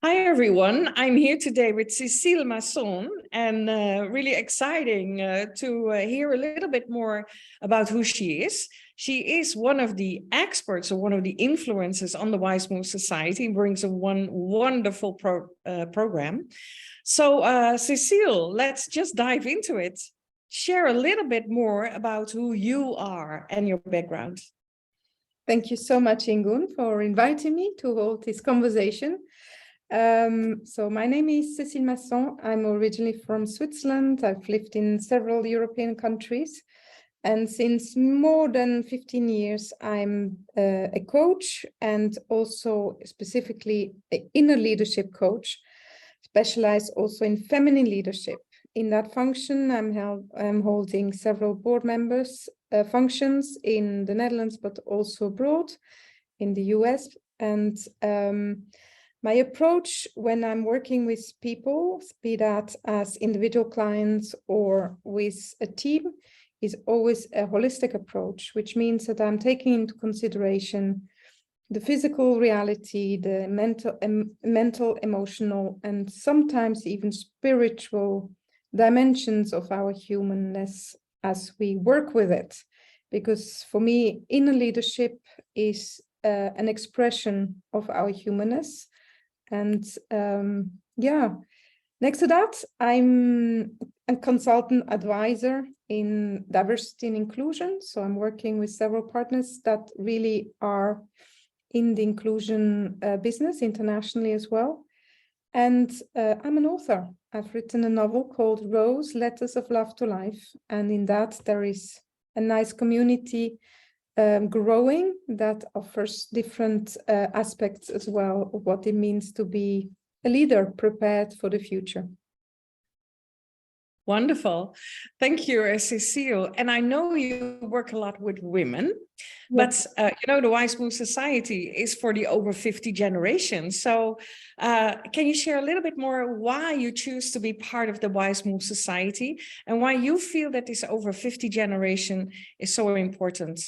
Hi everyone, I'm here today with Cécile Masson and really exciting to hear a little bit more about who she is. She is one of the experts or one of the influencers on the Wize Move Society and brings a wonderful program. So Cécile, let's just dive into it. Share a little bit more about who you are and your background. Thank you so much, Ingun, for inviting me to hold this conversation. So my name is Cécile Masson. I'm originally from Switzerland. I've lived in several European countries. And since more than 15 years, I'm a coach and also specifically an inner leadership coach, specialized also in feminine leadership. In that function, I'm holding several board members functions in the Netherlands, but also abroad in the US. And my approach when I'm working with people, be that as individual clients or with a team, is always a holistic approach, which means that I'm taking into consideration the physical reality, the mental, emotional, and sometimes even spiritual dimensions of our humanness as we work with it. Because for me, inner leadership is an expression of our humanness. And next to that, I'm a consultant advisor in diversity and inclusion. So I'm working with several partners that really are in the inclusion business internationally as well. And I'm an author. I've written a novel called Rose, Letters of Love to Life. And in that, there is a nice community growing that offers different aspects as well of what it means to be a leader prepared for the future. Wonderful. Thank you, Cécile. And I know you work a lot with women, yes. But the Wize Move Society is for the over 50 generation. So can you share a little bit more why you choose to be part of the Wize Move Society and why you feel that this over 50 generation is so important?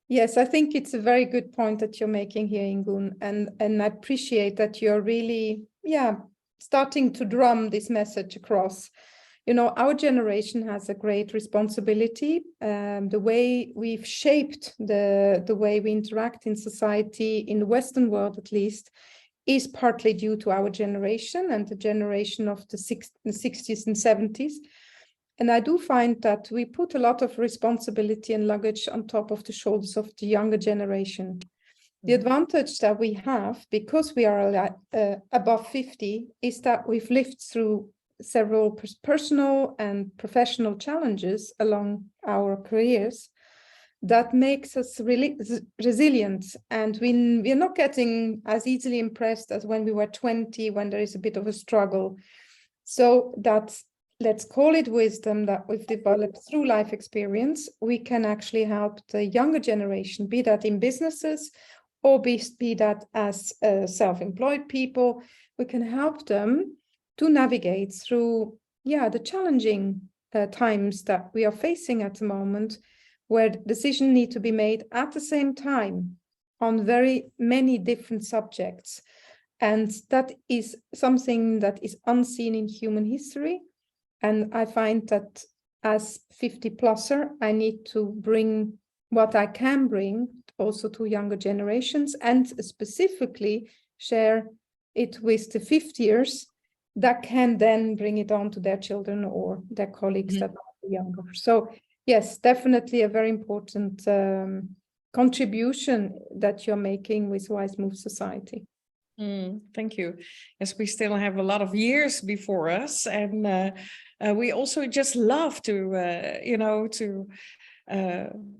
Yes, I think it's a very good point that you're making here, Ingun, and I appreciate that you're really, starting to drum this message across. You know, our generation has a great responsibility. The way we've shaped the way we interact in society, in the Western world at least, is partly due to our generation and the generation of the 60s and 70s. And I do find that we put a lot of responsibility and luggage on top of the shoulders of the younger generation. The advantage that we have, because we are above 50, is that we've lived through several personal and professional challenges along our careers that makes us really resilient. And we're not getting as easily impressed as when we were 20, when there is a bit of a struggle. So that's, let's call it wisdom that we've developed through life experience. We can actually help the younger generation, be that in businesses or be that as self-employed people. We can help them to navigate through, the challenging times that we are facing at the moment, where decisions need to be made at the same time on very many different subjects. And that is something that is unseen in human history. And I find that as 50-plusser, I need to bring what I can bring also to younger generations, and specifically share it with the 50ers that can then bring it on to their children or their colleagues that are younger. So yes, definitely a very important contribution that you're making with Wize Move Society. Thank you. Yes, we still have a lot of years before us, and we also just love to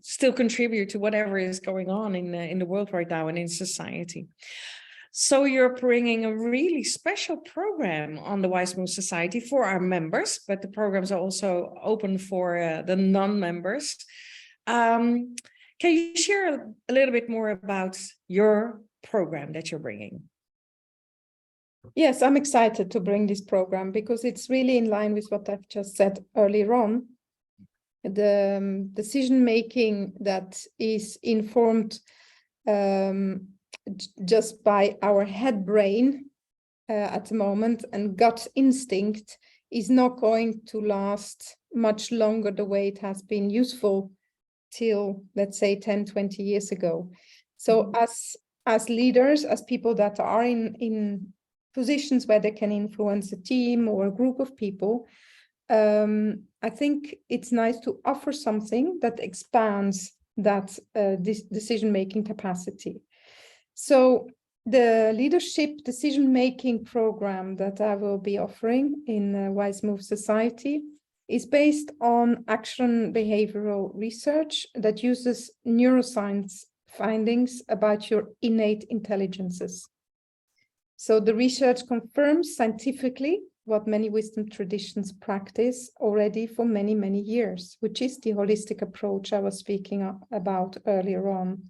still contribute to whatever is going on in the world right now and in society. So you're bringing a really special program on the Wize Move Society for our members, but the programs are also open for the non-members. Can you share a little bit more about your program that you're bringing? Yes, I'm excited to bring this program because it's really in line with what I've just said earlier on. The decision-making that is informed just by our head brain at the moment, and gut instinct is not going to last much longer the way it has been useful till, let's say, 10, 20 years ago. So as leaders, as people that are in positions where they can influence a team or a group of people, I think it's nice to offer something that expands that this decision-making capacity. So the leadership decision-making program that I will be offering in Wize Move Society is based on action behavioral research that uses neuroscience findings about your innate intelligences. So the research confirms scientifically what many wisdom traditions practice already for many, many years, which is the holistic approach I was speaking about earlier on.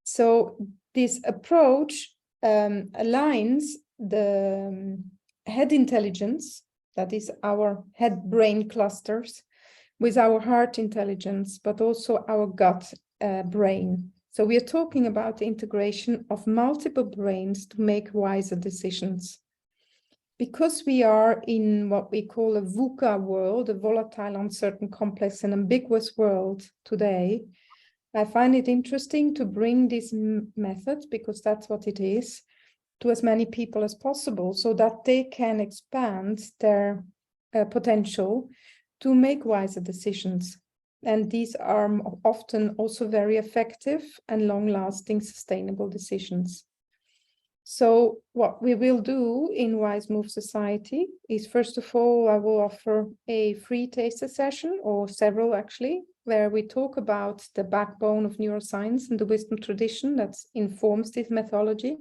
So this approach aligns the head intelligence, that is our head brain clusters, with our heart intelligence, but also our gut brain. So we are talking about the integration of multiple brains to make wiser decisions. Because we are in what we call a VUCA world, a volatile, uncertain, complex, and ambiguous world today, I find it interesting to bring this method, because that's what it is, to as many people as possible so that they can expand their potential to make wiser decisions. And these are often also very effective and long-lasting sustainable decisions. So what we will do in Wize Move Society is, first of all, I will offer a free taster session, or several actually, where we talk about the backbone of neuroscience and the wisdom tradition that informs this methodology.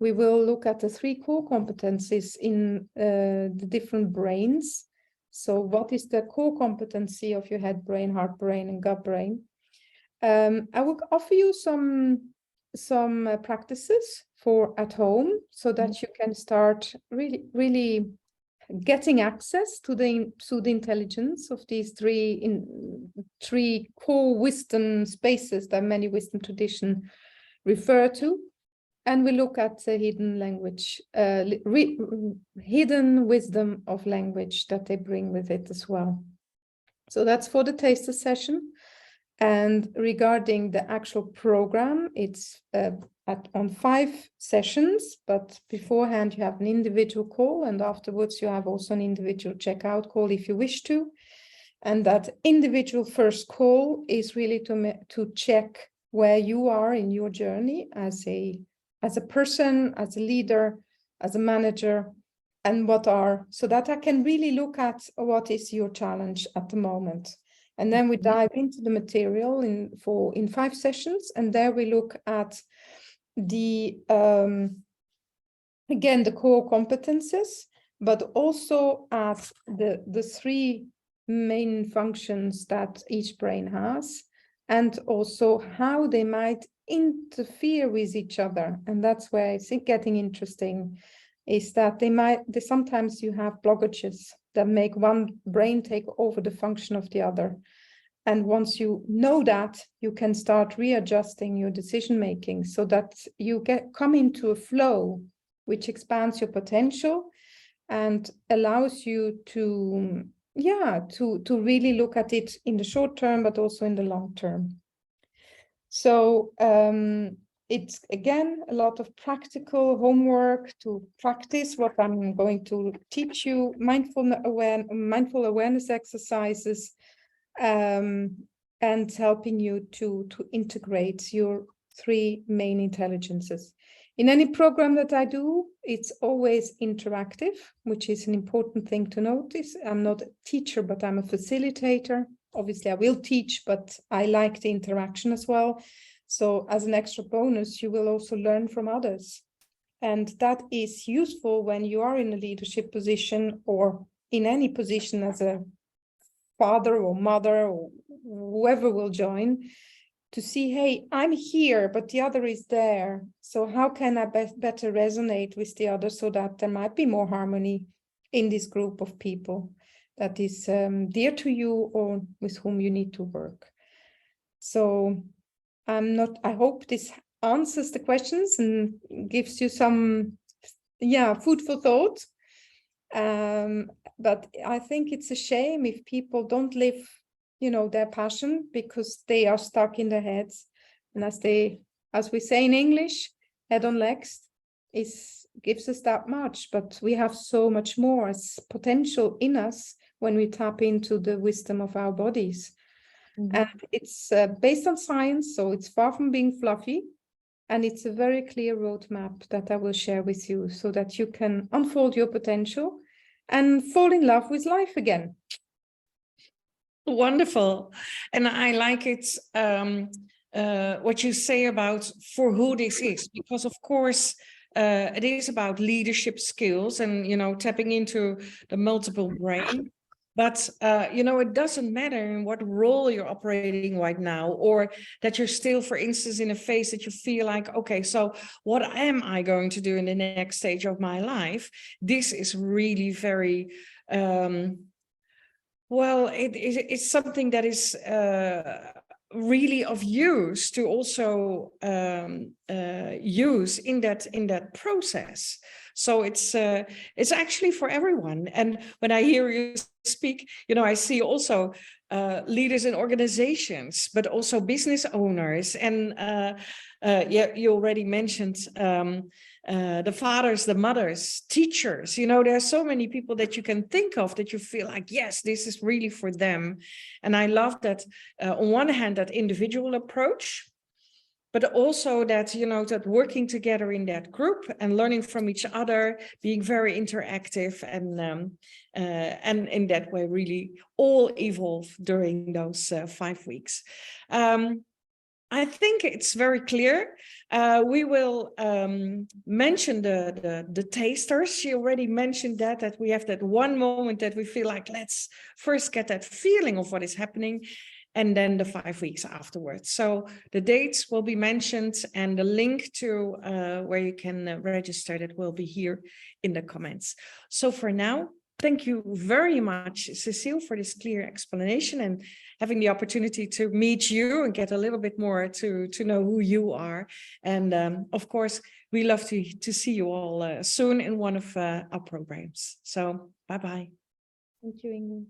We will look at the 3 core competencies in the different brains. So what is the core competency of your head brain, heart brain, and gut brain? I will offer you some practices for at home so that you can start really getting access to the intelligence of these three core wisdom spaces that many wisdom traditions refer to. And we look at the hidden language, hidden wisdom of language that they bring with it as well. So that's for the taster session. And regarding the actual program, it's on 5 sessions, but beforehand you have an individual call, and afterwards you have also an individual checkout call if you wish to. And that individual first call is really to check where you are in your journey as a person, as a leader, as a manager, and so that I can really look at what is your challenge at the moment. And then we dive into the material in 5 sessions, and there we look at the again the core competences, but also at the 3 main functions that each brain has, and also how they might interfere with each other. And that's where I think getting interesting is that sometimes you have blockages that make one brain take over the function of the other. And once you know that, you can start readjusting your decision making so that you come into a flow which expands your potential and allows you to really look at it in the short term, but also in the long term. So it's, again, a lot of practical homework to practice what I'm going to teach you, mindful awareness exercises, and helping you to integrate your 3 main intelligences. In any program that I do, it's always interactive, which is an important thing to notice. I'm not a teacher, but I'm a facilitator. Obviously, I will teach, but I like the interaction as well. So as an extra bonus, you will also learn from others. And that is useful when you are in a leadership position or in any position as a father or mother or whoever will join, to see, hey, I'm here, but the other is there. So how can I better resonate with the other so that there might be more harmony in this group of people that is dear to you or with whom you need to work. So I hope this answers the questions and gives you some, food for thought. But I think it's a shame if people don't live, their passion, because they are stuck in their heads. And as we say in English, head on legs gives us that much, but we have so much more as potential in us when we tap into the wisdom of our bodies. Mm-hmm. And it's based on science, so it's far from being fluffy. And it's a very clear roadmap that I will share with you so that you can unfold your potential and fall in love with life again. Wonderful. And I like it, what you say about for who this is, because of course, it is about leadership skills and, tapping into the multiple brain. But, it doesn't matter in what role you're operating right now, or that you're still, for instance, in a phase that you feel like, okay, so what am I going to do in the next stage of my life? This is really very, well, it's something that is really of use to also use in that process. So it's actually for everyone. And when I hear you speak, I see also leaders in organizations, but also business owners. And you already mentioned the fathers, the mothers, teachers. There are so many people that you can think of that you feel like, yes, this is really for them. And I love that on one hand, that individual approach, but also that, that working together in that group and learning from each other, being very interactive, and in that way, really all evolve during those 5 weeks. I think it's very clear. We will mention the tasters. She already mentioned that we have that one moment that we feel like, let's first get that feeling of what is happening, and then the 5 weeks afterwards. So the dates will be mentioned, and the link to where you can register, that will be here in the comments. So for now, thank you very much, Cécile, for this clear explanation and having the opportunity to meet you and get a little bit more to know who you are. And of course, we love to see you all soon in one of our programs. So bye-bye. Thank you, Ingun.